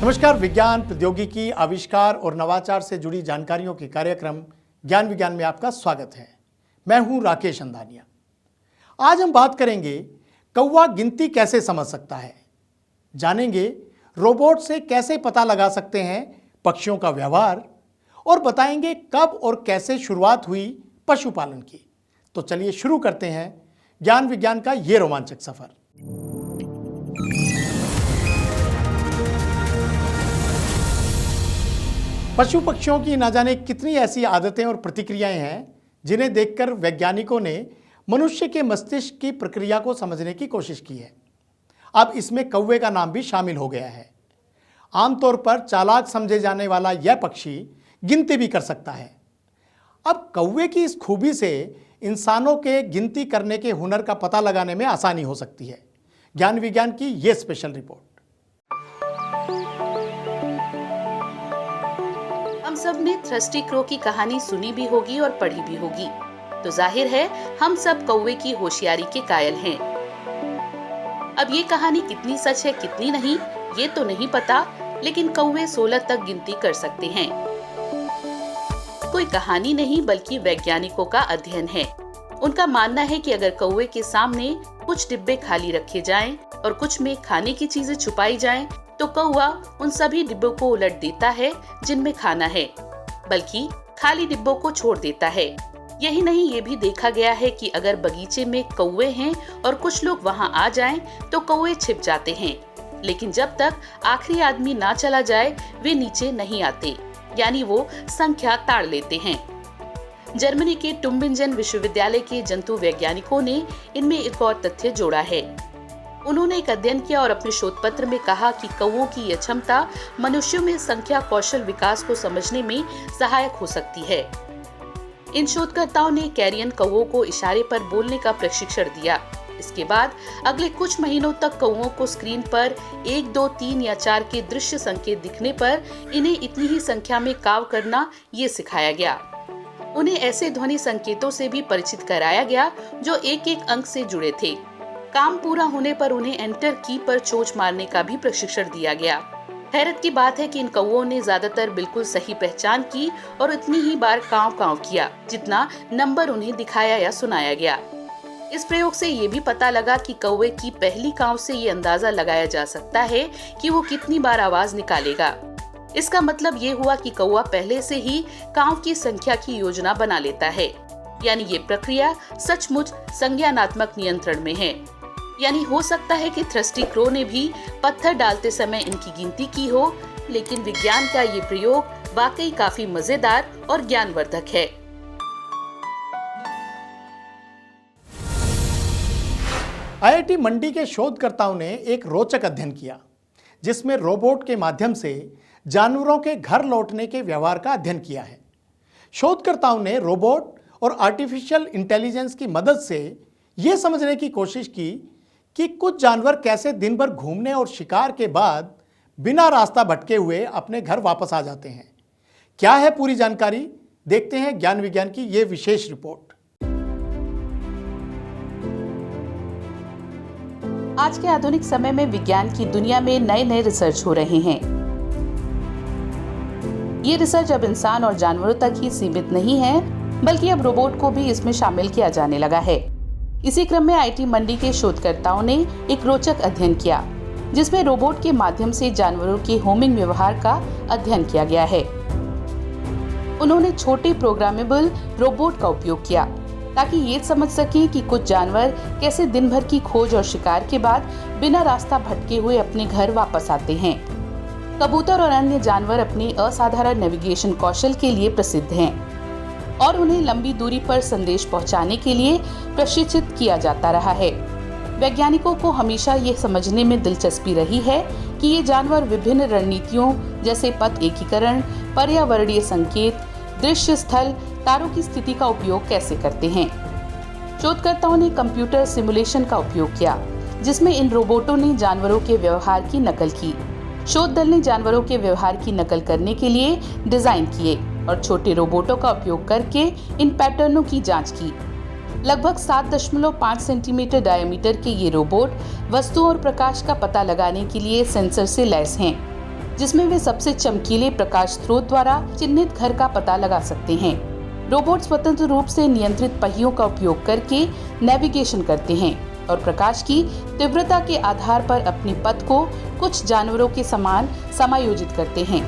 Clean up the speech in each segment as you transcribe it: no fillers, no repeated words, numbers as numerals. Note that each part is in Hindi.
नमस्कार। विज्ञान, प्रौद्योगिकी, आविष्कार और नवाचार से जुड़ी जानकारियों के कार्यक्रम ज्ञान विज्ञान में आपका स्वागत है। मैं हूं राकेश अंधानिया। आज हम बात करेंगे कौवा गिनती कैसे समझ सकता है, जानेंगे रोबोट से कैसे पता लगा सकते हैं पक्षियों का व्यवहार और बताएंगे कब और कैसे शुरुआत हुई पशुपालन की। तो चलिए शुरू करते हैं ज्ञान विज्ञान का ये रोमांचक सफर। पशु पक्षियों की ना जाने कितनी ऐसी आदतें और प्रतिक्रियाएं हैं जिन्हें देखकर वैज्ञानिकों ने मनुष्य के मस्तिष्क की प्रक्रिया को समझने की कोशिश की है। अब इसमें कौवे का नाम भी शामिल हो गया है। आमतौर पर चालाक समझे जाने वाला यह पक्षी गिनती भी कर सकता है। अब कौवे की इस खूबी से इंसानों के गिनती करने के हुनर का पता लगाने में आसानी हो सकती है। ज्ञान विज्ञान की यह स्पेशल रिपोर्ट। हम सब ने थ्रस्टी क्रो की कहानी सुनी भी होगी और पढ़ी भी होगी, तो जाहिर है हम सब कौवे की होशियारी के कायल हैं। अब ये कहानी कितनी सच है कितनी नहीं ये तो नहीं पता, लेकिन कौवे 16 तक गिनती कर सकते हैं। कोई कहानी नहीं बल्कि वैज्ञानिकों का अध्ययन है। उनका मानना है कि अगर कौवे के सामने कुछ डिब्बे खाली रखे जाएं और कुछ में खाने की चीजें छुपाई जाएं, तो कौवा उन सभी डिब्बों को उलट देता है जिनमें खाना है, बल्कि खाली डिब्बों को छोड़ देता है। यही नहीं, ये भी देखा गया है कि अगर बगीचे में कौवे हैं और कुछ लोग वहां आ जाएं, तो कौवे छिप जाते हैं, लेकिन जब तक आखिरी आदमी ना चला जाए वे नीचे नहीं आते, यानी वो संख्या ताड़ लेते हैं। जर्मनी के टुम्बिंजन विश्वविद्यालय के जंतु वैज्ञानिकों ने इनमें एक और तथ्य जोड़ा है। उन्होंने एक अध्ययन किया और अपने शोध पत्र में कहा कि कौवों की यह क्षमता मनुष्यों में संख्या कौशल विकास को समझने में सहायक हो सकती है। इन शोधकर्ताओं ने कैरियन कौवों को इशारे पर बोलने का प्रशिक्षण दिया। इसके बाद अगले कुछ महीनों तक कौवों को स्क्रीन पर 1, 2, 3 या 4 के दृश्य संकेत दिखने पर इन्हें इतनी ही संख्या में काव करना ये सिखाया गया। उन्हें ऐसे ध्वनि संकेतों से भी परिचित कराया गया जो एक एक अंक से जुड़े थे। काम पूरा होने पर उन्हें एंटर की पर चोंच मारने का भी प्रशिक्षण दिया गया। हैरत की बात है कि इन कौवों ने ज्यादातर बिल्कुल सही पहचान की और उतनी ही बार काव काव किया जितना नंबर उन्हें दिखाया या सुनाया गया। इस प्रयोग से ये भी पता लगा कि कौवे की पहली काव से ये अंदाजा लगाया जा सकता है कि वो कितनी बार आवाज निकालेगा। इसका मतलब ये हुआ कि कौवा पहले से ही काव की संख्या की योजना बना लेता है, यानी ये प्रक्रिया सचमुच संज्ञानात्मक नियंत्रण में है। यानी हो सकता है कि थ्रस्टी क्रो ने भी पत्थर डालते समय इनकी गिनती की हो, लेकिन विज्ञान का ये प्रयोग वाकई काफी मजेदार और ज्ञानवर्धक है। आईआईटी मंडी के शोधकर्ताओं ने एक रोचक अध्ययन किया जिसमें रोबोट के माध्यम से जानवरों के घर लौटने के व्यवहार का अध्ययन किया है। शोधकर्ताओं ने रोबोट और आर्टिफिशियल इंटेलिजेंस की मदद से यह समझने की कोशिश की कि कुछ जानवर कैसे दिन भर घूमने और शिकार के बाद बिना रास्ता भटके हुए अपने घर वापस आ जाते हैं। क्या है पूरी जानकारी, देखते हैं ज्ञान विज्ञान की यह विशेष रिपोर्ट। आज के आधुनिक समय में विज्ञान की दुनिया में नए नए रिसर्च हो रहे हैं। ये रिसर्च अब इंसान और जानवरों तक ही सीमित नहीं है, बल्कि अब रोबोट को भी इसमें शामिल किया जाने लगा है। इसी क्रम में आईआईटी मंडी के शोधकर्ताओं ने एक रोचक अध्ययन किया जिसमें रोबोट के माध्यम से जानवरों के होमिंग व्यवहार का अध्ययन किया गया है। उन्होंने छोटे प्रोग्रामेबल रोबोट का उपयोग किया ताकि ये समझ सकें कि कुछ जानवर कैसे दिन भर की खोज और शिकार के बाद बिना रास्ता भटके हुए अपने घर वापस आते हैं। कबूतर और अन्य जानवर अपने असाधारण नेविगेशन कौशल के लिए प्रसिद्ध हैं और उन्हें लंबी दूरी पर संदेश पहुंचाने के लिए प्रशिक्षित किया जाता रहा है। वैज्ञानिकों को हमेशा ये समझने में दिलचस्पी रही है कि ये जानवर विभिन्न रणनीतियों जैसे पथ एकीकरण, पर्यावरणीय संकेत, दृश्य स्थल, तारों की स्थिति का उपयोग कैसे करते हैं। शोधकर्ताओं ने कंप्यूटर सिमुलेशन का उपयोग किया जिसमें इन रोबोटों ने जानवरों के व्यवहार की नकल की। शोध दल ने जानवरों के व्यवहार की नकल करने के लिए डिजाइन किए और छोटे रोबोटों का उपयोग करके इन पैटर्नों की जांच की। लगभग 7.5 सेंटीमीटर डायमीटर के ये रोबोट वस्तुओं और प्रकाश का पता लगाने के लिए सेंसर से लैस हैं। जिसमें वे सबसे चमकीले प्रकाश स्रोत द्वारा चिन्हित घर का पता लगा सकते हैं। रोबोट स्वतंत्र रूप से नियंत्रित पहियों का उपयोग करके नेविगेशन करते हैं और प्रकाश की तीव्रता के आधार पर अपनी पथ को कुछ जानवरों के समान समायोजित करते हैं।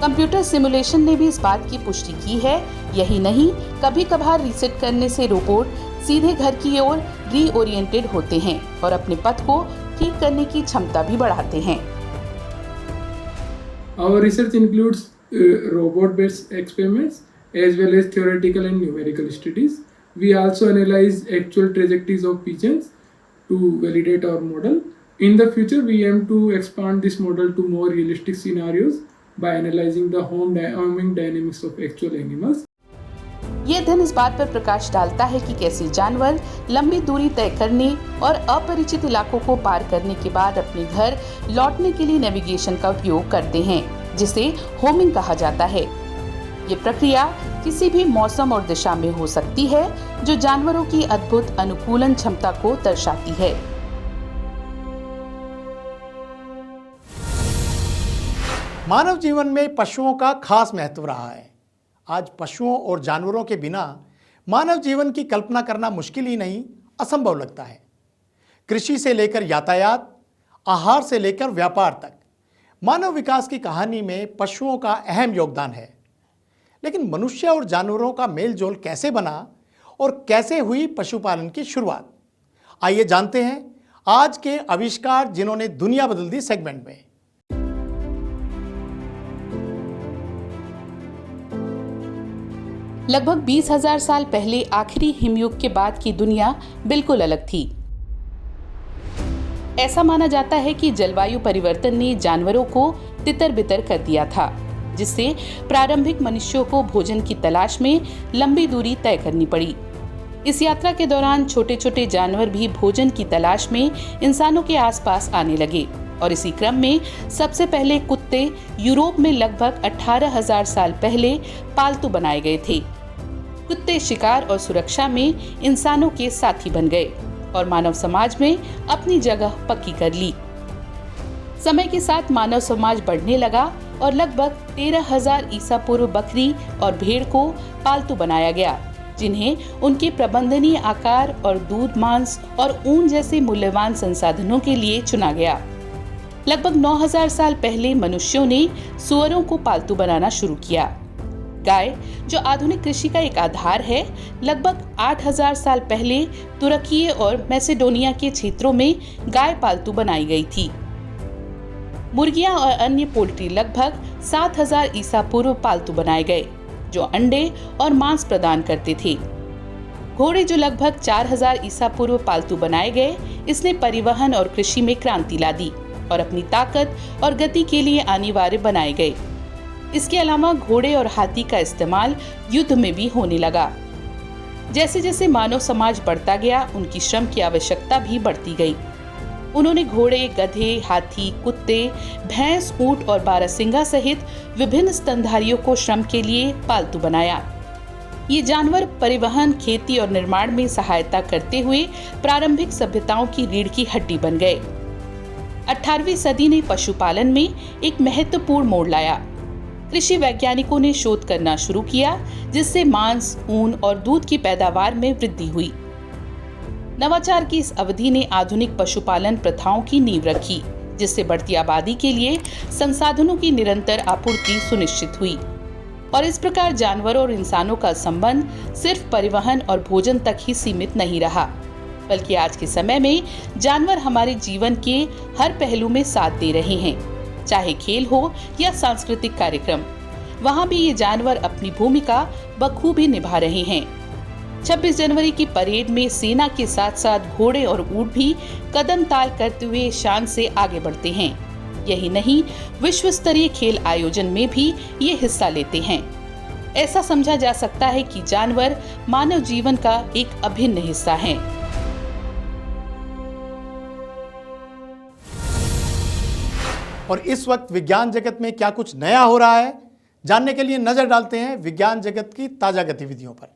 कंप्यूटर सिमुलेशन ने भी इस बात की पुष्टि की है। यही नहीं, कभी कभार रीसेट करने से रोबोट सीधे घर की ओर रीओरिएंटेड होते हैं और अपने पथ को ठीक करने की क्षमता भी बढ़ाते हैं। Our research includes robot-based experiments as well as theoretical and numerical studies. We also analyze actual trajectories of pigeons to validate our model. In the future, we aim to expand this model to more realistic scenarios by analyzing the homing dynamics of actual animals. ये अध्ययन इस बात पर प्रकाश डालता है कि कैसे जानवर लंबी दूरी तय करने और अपरिचित इलाकों को पार करने के बाद अपने घर लौटने के लिए नेविगेशन का उपयोग करते हैं, जिसे होमिंग कहा जाता है। ये प्रक्रिया किसी भी मौसम और दिशा में हो सकती है, जो जानवरों की अद्भुत अनुकूलन क्षमता को दर्शाती है। मानव जीवन में पशुओं का खास महत्व रहा है। आज पशुओं और जानवरों के बिना मानव जीवन की कल्पना करना मुश्किल ही नहीं, असंभव लगता है। कृषि से लेकर यातायात, आहार से लेकर व्यापार तक मानव विकास की कहानी में पशुओं का अहम योगदान है। लेकिन मनुष्य और जानवरों का मेलजोल कैसे बना और कैसे हुई पशुपालन की शुरुआत, आइए जानते हैं आज के आविष्कार जिन्होंने दुनिया बदल दी सेगमेंट में। लगभग 20,000 साल पहले आखिरी हिमयुग के बाद की दुनिया बिल्कुल अलग थी। ऐसा माना जाता है कि जलवायु परिवर्तन ने जानवरों को तितर-बितर कर दिया था, जिससे प्रारंभिक मनुष्यों को भोजन की तलाश में लंबी दूरी तय करनी पड़ी। इस यात्रा के दौरान छोटे छोटे जानवर भी भोजन की तलाश में इंसानों के आसपास आने लगे और इसी क्रम में सबसे पहले कुत्ते यूरोप में लगभग 18,000 साल पहले पालतू बनाए गए थे। कुत्ते शिकार और सुरक्षा में इंसानों के साथी बन गए और मानव समाज में अपनी जगह पक्की कर ली। समय के साथ मानव समाज बढ़ने लगा और लगभग 13,000 ईसा पूर्व बकरी और भेड़ को पालतू बनाया गया, जिन्हें उनके प्रबंधनीय आकार और दूध, मांस और ऊन जैसे मूल्यवान संसाधनों के लिए चुना गया। लगभग 9,000 साल पहले मनुष्यों ने सुअरों को पालतू बनाना शुरू किया। गाय, जो आधुनिक कृषि का एक आधार है, लगभग 8,000 साल पहले तुर्की और मैसेडोनिया के क्षेत्रों में गाय पालतू बनाई गई थी। मुर्गियां और अन्य पोल्ट्री लगभग 7,000 ईसा पूर्व पालतू बनाए गए, जो अंडे और मांस प्रदान करते थे। घोड़े, जो लगभग 4,000 ईसा पूर्व पालतू बनाए गए, इसने परिवहन और कृषि में क्रांति ला दी और अपनी ताकत और गति के लिए अनिवार्य बनाए गए। इसके अलावा घोड़े और हाथी का इस्तेमाल युद्ध में भी होने लगा। जैसे जैसे मानव समाज बढ़ता गया, उनकी श्रम की आवश्यकता भी बढ़ती गई। उन्होंने घोड़े, गधे, हाथी, कुत्ते, भैंस, ऊंट और बारहसिंगा सहित विभिन्न स्तनधारियों को श्रम के लिए पालतू बनाया। ये जानवर परिवहन, खेती और निर्माण में सहायता करते हुए प्रारंभिक सभ्यताओं की रीढ़ की हड्डी बन गए। 18वीं सदी ने पशुपालन में एक महत्वपूर्ण मोड़ लाया। कृषि वैज्ञानिकों ने शोध करना शुरू किया, जिससे मांस, ऊन और दूध की पैदावार में वृद्धि हुई। नवाचार की इस अवधि ने आधुनिक पशुपालन प्रथाओं की नींव रखी, जिससे बढ़ती आबादी के लिए संसाधनों की निरंतर आपूर्ति सुनिश्चित हुई। और इस प्रकार जानवरों और इंसानों का संबंध सिर्फ परिवहन और भोजन तक ही सीमित नहीं रहा, बल्कि आज के समय में जानवर हमारे जीवन के हर पहलू में साथ दे रहे हैं। चाहे खेल हो या सांस्कृतिक कार्यक्रम, वहाँ भी ये जानवर अपनी भूमिका बखूबी निभा रहे हैं। 26 जनवरी की परेड में सेना के साथ साथ घोड़े और ऊंट भी कदम ताल करते हुए शान से आगे बढ़ते हैं। यही नहीं, विश्व स्तरीय खेल आयोजन में भी ये हिस्सा लेते हैं। ऐसा समझा जा सकता है कि जानवर मानव जीवन का एक अभिन्न हिस्सा हैं। और इस वक्त विज्ञान जगत में क्या कुछ नया हो रहा है, जानने के लिए नजर डालते हैं विज्ञान जगत की ताजा गतिविधियों पर।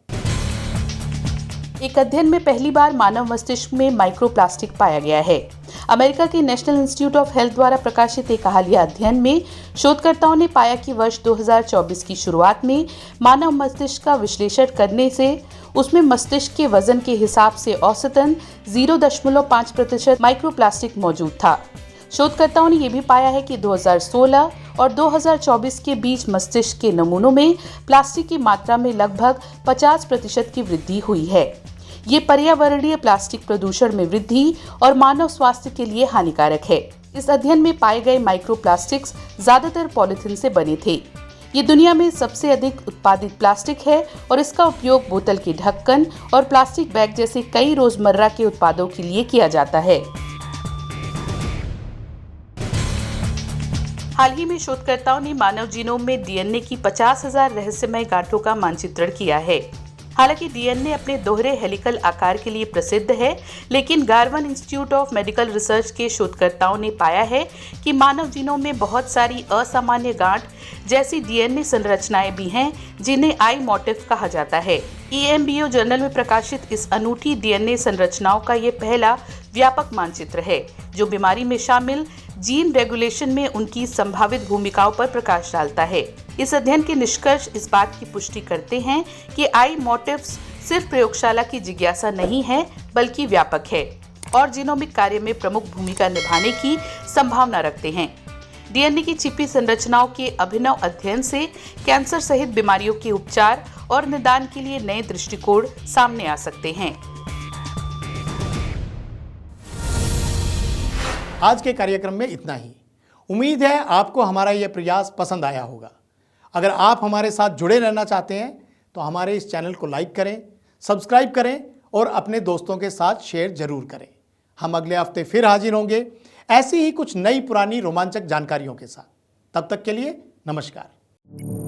एक अध्ययन में पहली बार मानव मस्तिष्क में माइक्रोप्लास्टिक पाया गया है। अमेरिका के नेशनल इंस्टीट्यूट ऑफ हेल्थ द्वारा प्रकाशित एक हालिया अध्ययन में शोधकर्ताओं ने पाया कि वर्ष 2024 की शुरुआत में मानव मस्तिष्क का विश्लेषण करने से उसमें मस्तिष्क के वजन के हिसाब से औसतन 0.5% माइक्रोप्लास्टिक मौजूद था। शोधकर्ताओं ने यह भी पाया है कि 2016 और 2024 के बीच मस्तिष्क के नमूनों में प्लास्टिक की मात्रा में लगभग 50% की वृद्धि हुई है। ये पर्यावरणीय प्लास्टिक प्रदूषण में वृद्धि और मानव स्वास्थ्य के लिए हानिकारक है। इस अध्ययन में पाए गए माइक्रोप्लास्टिक्स ज्यादातर पॉलिथीन से बने थे। ये दुनिया में सबसे अधिक उत्पादित प्लास्टिक है और इसका उपयोग बोतल के ढक्कन और प्लास्टिक बैग जैसे कई रोजमर्रा के उत्पादों के लिए किया जाता है। हाल ही में शोधकर्ताओं ने मानव जीनोम में डीएनए की 50,000 रहस्यमय गांठों का मानचित्रण किया है। हालांकि डीएनए अपने दोहरे हेलिकल आकार के लिए प्रसिद्ध है, लेकिन गार्वन इंस्टीट्यूट ऑफ मेडिकल रिसर्च के शोधकर्ताओं ने पाया है कि मानव जीनोम में बहुत सारी असामान्य गांठ जैसी डीएनए संरचनाएं भी हैं, जिन्हें आई मोटिफ कहा जाता है। EMBO जर्नल में प्रकाशित इस अनूठी डीएनए संरचनाओं का ये पहला व्यापक मानचित्र है, जो बीमारी में शामिल जीन रेगुलेशन में उनकी संभावित भूमिकाओं पर प्रकाश डालता है। इस अध्ययन के निष्कर्ष इस बात की पुष्टि करते हैं कि आई मोटिफ्स सिर्फ प्रयोगशाला की जिज्ञासा नहीं है, बल्कि व्यापक है और जीनोमिक कार्य में प्रमुख भूमिका निभाने की संभावना रखते हैं। डीएनए की छिपी संरचनाओं के अभिनव अध्ययन से कैंसर सहित बीमारियों के उपचार और निदान के लिए नए दृष्टिकोण सामने आ सकते हैं। आज के कार्यक्रम में इतना ही। उम्मीद है आपको हमारा यह प्रयास पसंद आया होगा। अगर आप हमारे साथ जुड़े रहना चाहते हैं तो हमारे इस चैनल को लाइक करें, सब्सक्राइब करें और अपने दोस्तों के साथ शेयर जरूर करें। हम अगले हफ्ते फिर हाजिर होंगे ऐसी ही कुछ नई पुरानी रोमांचक जानकारियों के साथ। तब तक के लिए नमस्कार।